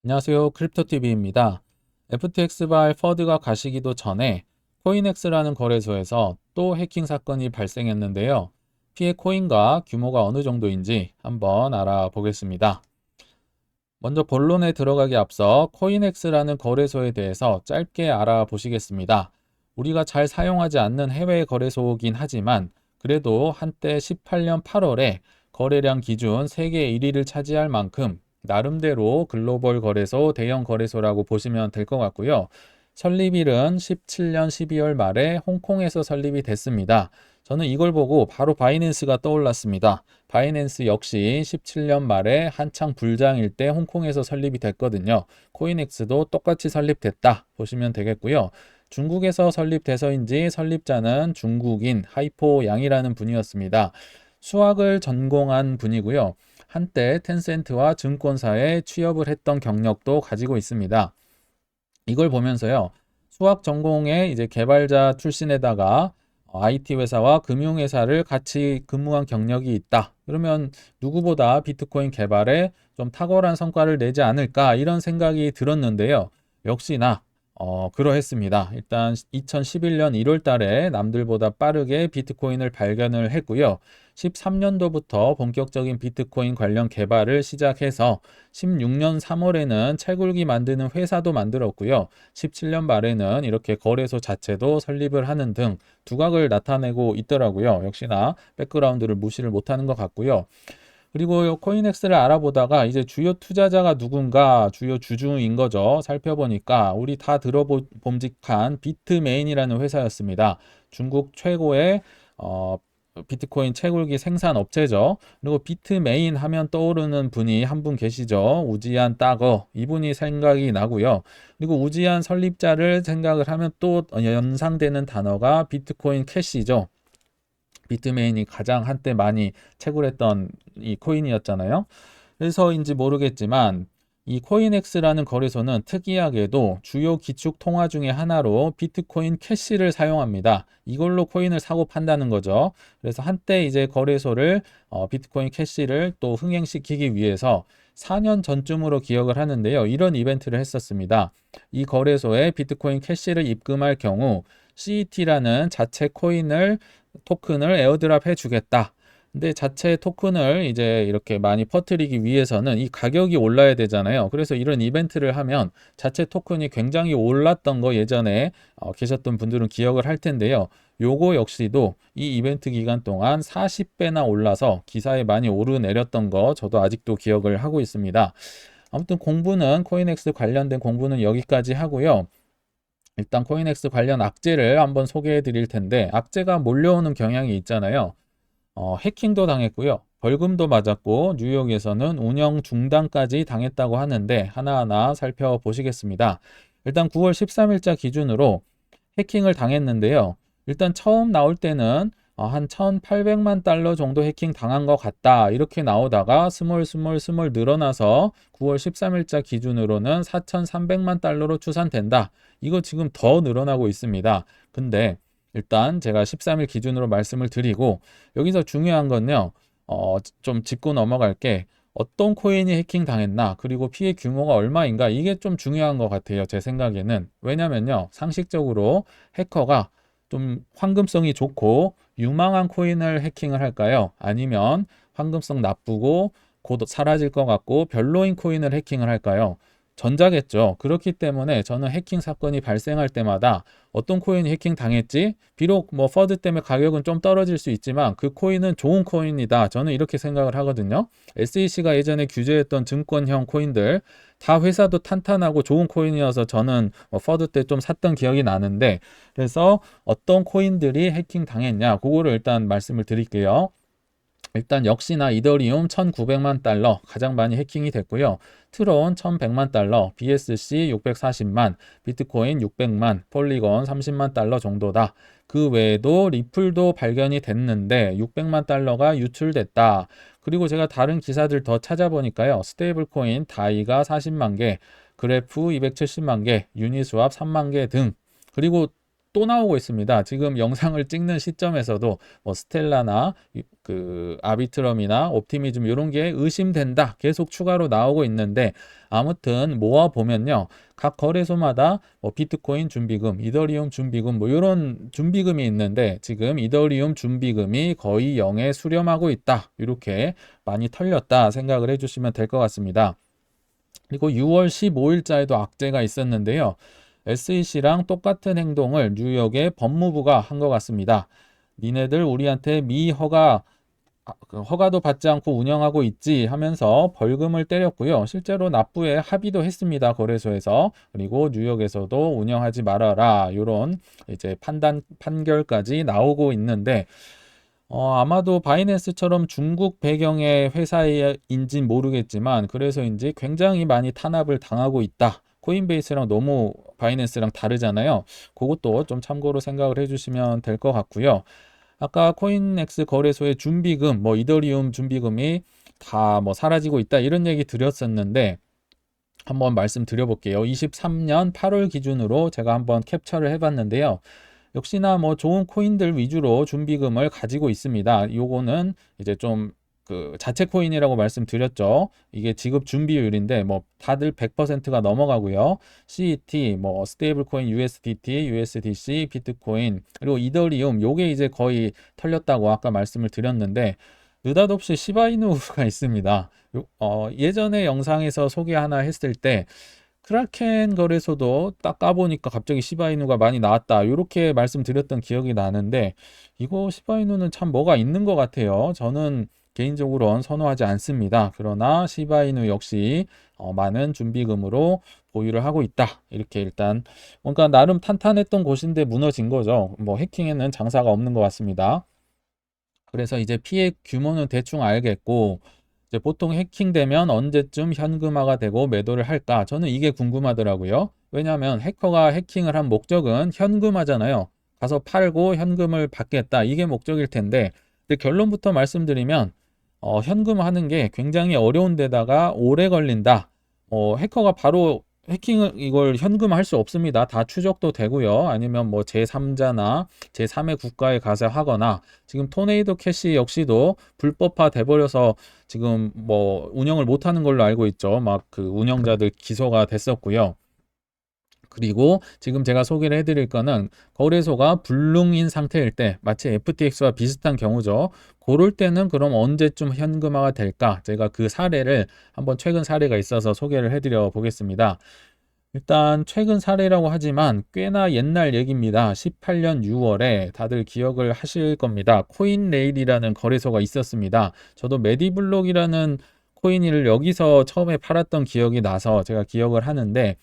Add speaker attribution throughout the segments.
Speaker 1: 안녕하세요. 크립토TV입니다. FTX발 퍼드가 가시기도 전에 코인엑스라는 거래소에서 또 해킹 사건이 발생했는데요. 피해 코인과 규모가 어느 정도인지 한번 알아보겠습니다. 먼저 본론에 들어가기 앞서 코인엑스라는 거래소에 대해서 짧게 알아보시겠습니다. 우리가 잘 사용하지 않는 해외 거래소이긴 하지만 그래도 한때 18년 8월에 거래량 기준 세계 1위를 차지할 만큼 나름대로 글로벌 거래소, 대형 거래소라고 보시면 될 것 같고요. 설립일은 17년 12월 말에 홍콩에서 설립이 됐습니다. 저는 이걸 보고 바로 바이낸스가 떠올랐습니다. 바이낸스 역시 17년 말에 한창 불장일 때 홍콩에서 설립이 됐거든요. 코인엑스도 똑같이 설립됐다 보시면 되겠고요. 중국에서 설립돼서인지 설립자는 중국인 하이포 양이라는 분이었습니다. 수학을 전공한 분이고요. 한때 텐센트와 증권사에 취업을 했던 경력도 가지고 있습니다. 이걸 보면서요. 수학 전공의 이제 개발자 출신에다가 IT 회사와 금융회사를 같이 근무한 경력이 있다. 그러면 누구보다 비트코인 개발에 좀 탁월한 성과를 내지 않을까 이런 생각이 들었는데요. 역시나 그러했습니다. 일단 2011년 1월 달에 남들보다 빠르게 비트코인을 발견을 했고요. 13년도부터 본격적인 비트코인 관련 개발을 시작해서 16년 3월에는 채굴기 만드는 회사도 만들었고요. 17년 말에는 이렇게 거래소 자체도 설립을 하는 등 두각을 나타내고 있더라고요. 역시나 백그라운드를 무시를 못하는 것 같고요. 그리고 코인엑스를 알아보다가 이제 주요 투자자가 누군가 주요 주주인 거죠. 살펴보니까 우리 다 들어봄직한 비트메인이라는 회사였습니다. 중국 최고의 비트코인 채굴기 생산 업체죠. 그리고 비트메인 하면 떠오르는 분이 한 분 계시죠. 우지안 따거. 이분이 생각이 나고요. 그리고 우지안 설립자를 생각을 하면 또 연상되는 단어가 비트코인 캐시죠. 비트메인이 가장 한때 많이 채굴했던 이 코인이었잖아요. 그래서인지 모르겠지만 이 코인엑스라는 거래소는 특이하게도 주요 기축 통화 중에 하나로 비트코인 캐시를 사용합니다. 이걸로 코인을 사고 판다는 거죠. 그래서 한때 이제 거래소를 비트코인 캐시를 또 흥행시키기 위해서 4년 전쯤으로 기억을 하는데요. 이런 이벤트를 했었습니다. 이 거래소에 비트코인 캐시를 입금할 경우 CET라는 자체 코인을 토큰을 에어드랍 해주겠다. 근데 자체 토큰을 이제 이렇게 많이 퍼뜨리기 위해서는 이 가격이 올라야 되잖아요. 그래서 이런 이벤트를 하면 자체 토큰이 굉장히 올랐던 거 예전에 계셨던 분들은 기억을 할 텐데요. 요거 역시도 이 이벤트 기간 동안 40배나 올라서 기사에 많이 오르내렸던 거 저도 아직도 기억을 하고 있습니다. 아무튼 공부는 코인엑스 관련된 공부는 여기까지 하고요. 일단 코인엑스 관련 악재를 한번 소개해 드릴 텐데 악재가 몰려오는 경향이 있잖아요. 해킹도 당했고요. 벌금도 맞았고 뉴욕에서는 운영 중단까지 당했다고 하는데 하나하나 살펴보시겠습니다. 일단 9월 13일자 기준으로 해킹을 당했는데요. 일단 처음 나올 때는 한 1,800만 달러 정도 해킹 당한 것 같다. 이렇게 나오다가 스몰 늘어나서 9월 13일자 기준으로는 4,300만 달러로 추산된다. 이거 지금 더 늘어나고 있습니다. 근데 일단 제가 13일 기준으로 말씀을 드리고 여기서 중요한 건요. 좀 짚고 넘어갈게. 어떤 코인이 해킹 당했나, 그리고 피해 규모가 얼마인가, 이게 좀 중요한 것 같아요. 제 생각에는. 왜냐면요, 상식적으로 해커가 좀 황금성이 좋고 유망한 코인을 해킹을 할까요? 아니면 황금성 나쁘고 곧 사라질 것 같고 별로인 코인을 해킹을 할까요? 전자겠죠. 그렇기 때문에 저는 해킹 사건이 발생할 때마다 어떤 코인이 해킹 당했지? 비록 뭐 퍼드 때문에 가격은 좀 떨어질 수 있지만 그 코인은 좋은 코인이다. 저는 이렇게 생각을 하거든요. SEC가 예전에 규제했던 증권형 코인들 다 회사도 탄탄하고 좋은 코인이어서 저는 뭐 퍼드 때 좀 샀던 기억이 나는데, 그래서 어떤 코인들이 해킹 당했냐 그거를 일단 말씀을 드릴게요. 일단 역시나 이더리움 1,900만 달러 가장 많이 해킹이 됐고요. 트론 1,100만 달러, BSC 640만, 비트코인 600만, 폴리건 30만 달러 정도다. 그 외에도 리플도 발견이 됐는데 600만 달러가 유출됐다. 그리고 제가 다른 기사들 더 찾아보니까요. 스테이블 코인 다이가 40만 개, 그래프 270만 개, 유니스왑 3만 개 등. 그리고 또 나오고 있습니다. 지금 영상을 찍는 시점에서도 뭐 스텔라나 그 아비트럼이나 옵티미즘 이런 게 의심된다. 계속 추가로 나오고 있는데 아무튼 모아 보면요. 각 거래소마다 뭐 비트코인 준비금, 이더리움 준비금 뭐 이런 준비금이 있는데 지금 이더리움 준비금이 거의 0에 수렴하고 있다. 이렇게 많이 털렸다 생각을 해주시면 될 것 같습니다. 그리고 6월 15일자에도 악재가 있었는데요. SEC랑 똑같은 행동을 뉴욕의 법무부가 한 것 같습니다. 니네들 우리한테 허가도 받지 않고 운영하고 있지 하면서 벌금을 때렸고요. 실제로 납부에 합의도 했습니다. 거래소에서. 그리고 뉴욕에서도 운영하지 말아라. 이런 이제 판결까지 나오고 있는데 아마도 바이낸스처럼 중국 배경의 회사인진 모르겠지만 그래서인지 굉장히 많이 탄압을 당하고 있다. 코인베이스랑 너무 바이낸스랑 다르잖아요. 그것도 좀 참고로 생각을 해주시면 될 것 같고요. 아까 코인엑스 거래소의 준비금, 뭐 이더리움 준비금이 다 뭐 사라지고 있다 이런 얘기 드렸었는데 한번 말씀드려볼게요. 23년 8월 기준으로 제가 한번 캡처를 해봤는데요. 역시나 뭐 좋은 코인들 위주로 준비금을 가지고 있습니다. 요거는 이제 좀 그 자체 코인이라고 말씀드렸죠. 이게 지급 준비율인데 뭐 다들 100%가 넘어가고요. CET, 뭐 스테이블 코인 USDT, USDC, 비트코인, 그리고 이더리움 요게 이제 거의 털렸다고 아까 말씀을 드렸는데 느닷없이 시바이누가 있습니다. 예전에 영상에서 소개 하나 했을 때 크라켄 거래소도 딱 까보니까 갑자기 시바이누가 많이 나왔다 이렇게 말씀드렸던 기억이 나는데 이거 시바이누는 참 뭐가 있는 것 같아요. 저는 개인적으로는 선호하지 않습니다. 그러나 시바이누 역시 많은 준비금으로 보유를 하고 있다. 이렇게 일단 뭔가 나름 탄탄했던 곳인데 무너진 거죠. 뭐 해킹에는 장사가 없는 것 같습니다. 그래서 이제 피해 규모는 대충 알겠고 이제 보통 해킹되면 언제쯤 현금화가 되고 매도를 할까? 저는 이게 궁금하더라고요. 왜냐하면 해커가 해킹을 한 목적은 현금화잖아요. 가서 팔고 현금을 받겠다. 이게 목적일 텐데 근데 결론부터 말씀드리면 현금화하는 게 굉장히 어려운 데다가 오래 걸린다. 해커가 바로 해킹을 이걸 현금화할 수 없습니다. 다 추적도 되고요. 아니면 뭐 제3자나 제3의 국가에 가서 하거나 지금 토네이도 캐시 역시도 불법화 돼버려서 지금 뭐 운영을 못하는 걸로 알고 있죠. 막 그 운영자들 기소가 됐었고요. 그리고 지금 제가 소개를 해드릴 거는 거래소가 불능인 상태일 때 마치 FTX와 비슷한 경우죠. 그럴 때는 그럼 언제쯤 현금화가 될까? 제가 그 사례를 한번 최근 사례가 있어서 소개를 해드려 보겠습니다. 일단 최근 사례라고 하지만 꽤나 옛날 얘기입니다. 18년 6월에 다들 기억을 하실 겁니다. 코인레일이라는 거래소가 있었습니다. 저도 메디블록이라는 코인을 여기서 처음에 팔았던 기억이 나서 제가 기억을 하는데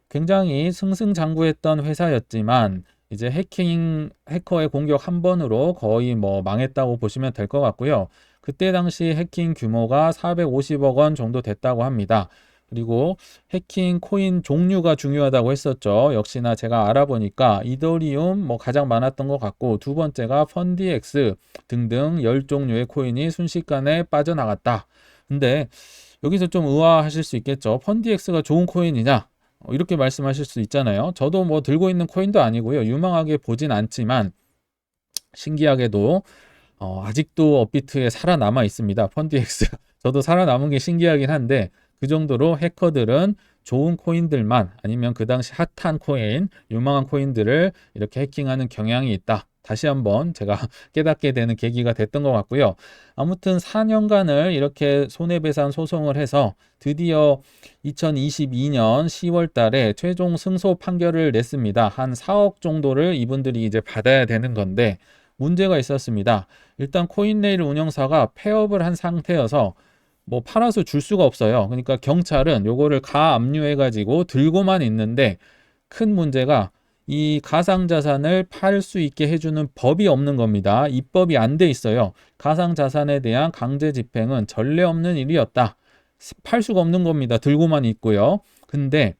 Speaker 1: 굉장히 승승장구했던 회사였지만 이제 해커의 공격 한 번으로 거의 뭐 망했다고 보시면 될 것 같고요. 그때 당시 해킹 규모가 450억 원 정도 됐다고 합니다. 그리고 해킹 코인 종류가 중요하다고 했었죠. 역시나 제가 알아보니까 이더리움 뭐 가장 많았던 것 같고 두 번째가 펀디엑스 등등 10종류의 코인이 순식간에 빠져나갔다. 근데 여기서 좀 의아하실 수 있겠죠. 펀디엑스가 좋은 코인이냐? 이렇게 말씀하실 수 있잖아요. 저도 뭐 들고 있는 코인도 아니고요. 유망하게 보진 않지만 신기하게도 아직도 업비트에 살아남아 있습니다. 펀디엑스. 저도 살아남은 게 신기하긴 한데 그 정도로 해커들은 좋은 코인들만 아니면 그 당시 핫한 코인, 유망한 코인들을 이렇게 해킹하는 경향이 있다. 다시 한번 제가 깨닫게 되는 계기가 됐던 것 같고요. 아무튼 4년간을 이렇게 손해배상 소송을 해서 드디어 2022년 10월 달에 최종 승소 판결을 냈습니다. 한 4억 정도를 이분들이 이제 받아야 되는 건데 문제가 있었습니다. 일단 코인레일 운영사가 폐업을 한 상태여서 뭐 팔아서 줄 수가 없어요. 그러니까 경찰은 요거를 가압류해 가지고 들고만 있는데 큰 문제가 이 가상자산을 팔 수 있게 해주는 법이 없는 겁니다. 입법이 안 돼 있어요. 가상자산에 대한 강제 집행은 전례 없는 일이었다. 팔 수가 없는 겁니다. 들고만 있고요. 근데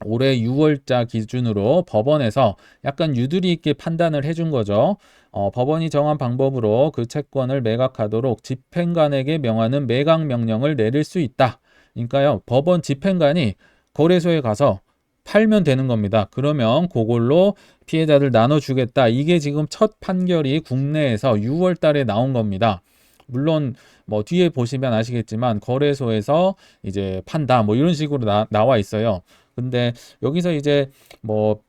Speaker 1: 올해 6월자 기준으로 법원에서 약간 유두리 있게 판단을 해준 거죠. 법원이 정한 방법으로 그 채권을 매각하도록 집행관에게 명하는 매각 명령을 내릴 수 있다. 그러니까요, 법원 집행관이 거래소에 가서 팔면 되는 겁니다. 그러면 그걸로 피해자들 나눠주겠다. 이게 지금 첫 판결이 국내에서 6월 달에 나온 겁니다. 물론 뭐 뒤에 보시면 아시겠지만 거래소에서 이제 판다 뭐 이런 식으로 나와 있어요. 근데 여기서 이제 뭐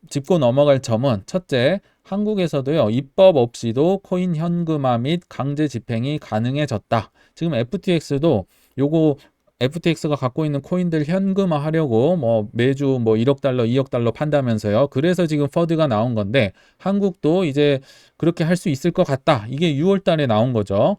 Speaker 1: 짚고 넘어갈 점은 첫째, 한국에서도요, 입법 없이도 코인 현금화 및 강제 집행이 가능해졌다. 지금 FTX도 요거 FTX가 갖고 있는 코인들 현금화 하려고 뭐 매주 뭐 1억 달러, 2억 달러 판다면서요. 그래서 지금 퍼드가 나온 건데 한국도 이제 그렇게 할 수 있을 것 같다. 이게 6월 달에 나온 거죠.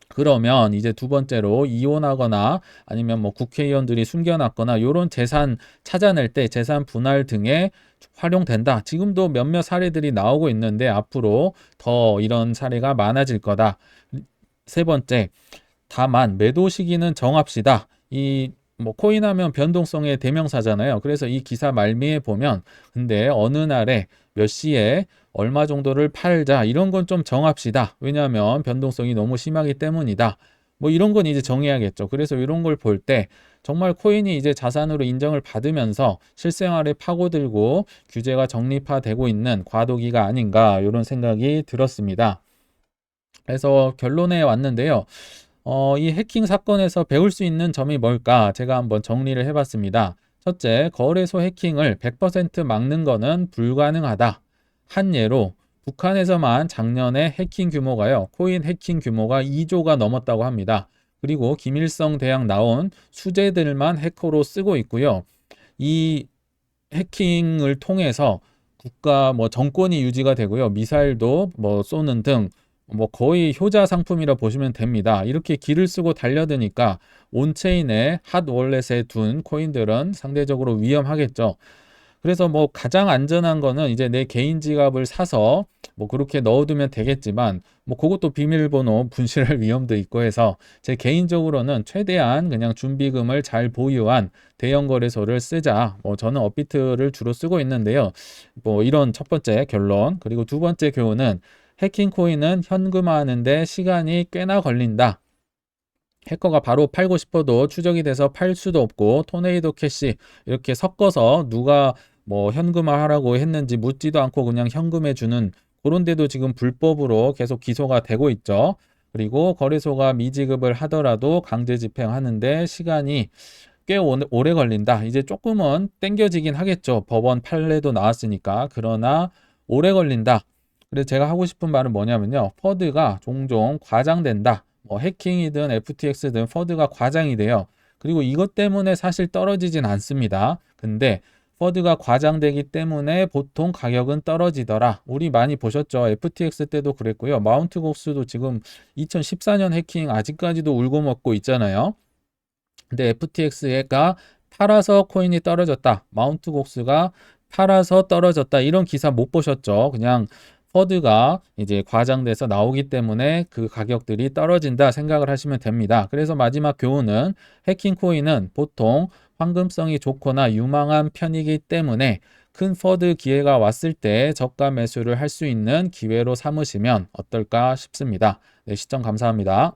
Speaker 1: 그러면 이제 두 번째로 이혼하거나 아니면 뭐 국회의원들이 숨겨놨거나 이런 재산 찾아낼 때 재산 분할 등에 활용된다. 지금도 몇몇 사례들이 나오고 있는데 앞으로 더 이런 사례가 많아질 거다. 세 번째, 다만 매도 시기는 정합시다. 이 뭐 코인하면 변동성의 대명사잖아요. 그래서 이 기사 말미에 보면 근데 어느 날에 몇 시에 얼마 정도를 팔자 이런 건 좀 정합시다. 왜냐하면 변동성이 너무 심하기 때문이다. 뭐 이런 건 이제 정해야겠죠. 그래서 이런 걸 볼 때 정말 코인이 이제 자산으로 인정을 받으면서 실생활에 파고들고 규제가 정립화되고 있는 과도기가 아닌가 이런 생각이 들었습니다. 그래서 결론에 왔는데요. 이 해킹 사건에서 배울 수 있는 점이 뭘까? 제가 한번 정리를 해봤습니다. 첫째, 거래소 해킹을 100% 막는 것은 불가능하다. 한 예로 북한에서만 작년에 해킹 규모가요, 코인 해킹 규모가 2조가 넘었다고 합니다. 그리고 김일성 대학 나온 수재들만 해커로 쓰고 있고요. 이 해킹을 통해서 국가 뭐 정권이 유지가 되고요. 미사일도 뭐 쏘는 등 뭐 거의 효자 상품이라 보시면 됩니다. 이렇게 기를 쓰고 달려드니까 온체인에 핫 월렛에 둔 코인들은 상대적으로 위험하겠죠. 그래서 뭐 가장 안전한 거는 이제 내 개인 지갑을 사서 뭐 그렇게 넣어두면 되겠지만 뭐 그것도 비밀번호 분실할 위험도 있고 해서 제 개인적으로는 최대한 그냥 준비금을 잘 보유한 대형 거래소를 쓰자. 뭐 저는 업비트를 주로 쓰고 있는데요. 뭐 이런 첫 번째 결론. 그리고 두 번째 교훈은 해킹 코인은 현금화하는데 시간이 꽤나 걸린다. 해커가 바로 팔고 싶어도 추적이 돼서 팔 수도 없고 토네이도 캐시 이렇게 섞어서 누가 뭐 현금화하라고 했는지 묻지도 않고 그냥 현금해 주는 그런 데도 지금 불법으로 계속 기소가 되고 있죠. 그리고 거래소가 미지급을 하더라도 강제 집행하는데 시간이 꽤 오래 걸린다. 이제 조금은 땡겨지긴 하겠죠. 법원 판례도 나왔으니까. 그러나 오래 걸린다. 그래서 제가 하고 싶은 말은 뭐냐면요. 퍼드가 종종 과장된다. 뭐 해킹이든 FTX든 퍼드가 과장이 돼요. 그리고 이것 때문에 사실 떨어지진 않습니다. 근데 퍼드가 과장되기 때문에 보통 가격은 떨어지더라. 우리 많이 보셨죠? FTX 때도 그랬고요. 마운트 곡스도 지금 2014년 해킹 아직까지도 울고 먹고 있잖아요. 근데 FTX가 팔아서 코인이 떨어졌다. 마운트 곡스가 팔아서 떨어졌다. 이런 기사 못 보셨죠? 그냥 퍼드가 이제 과장돼서 나오기 때문에 그 가격들이 떨어진다 생각을 하시면 됩니다. 그래서 마지막 교훈은 해킹 코인은 보통 황금성이 좋거나 유망한 편이기 때문에 큰 퍼드 기회가 왔을 때 저가 매수를 할 수 있는 기회로 삼으시면 어떨까 싶습니다. 네, 시청 감사합니다.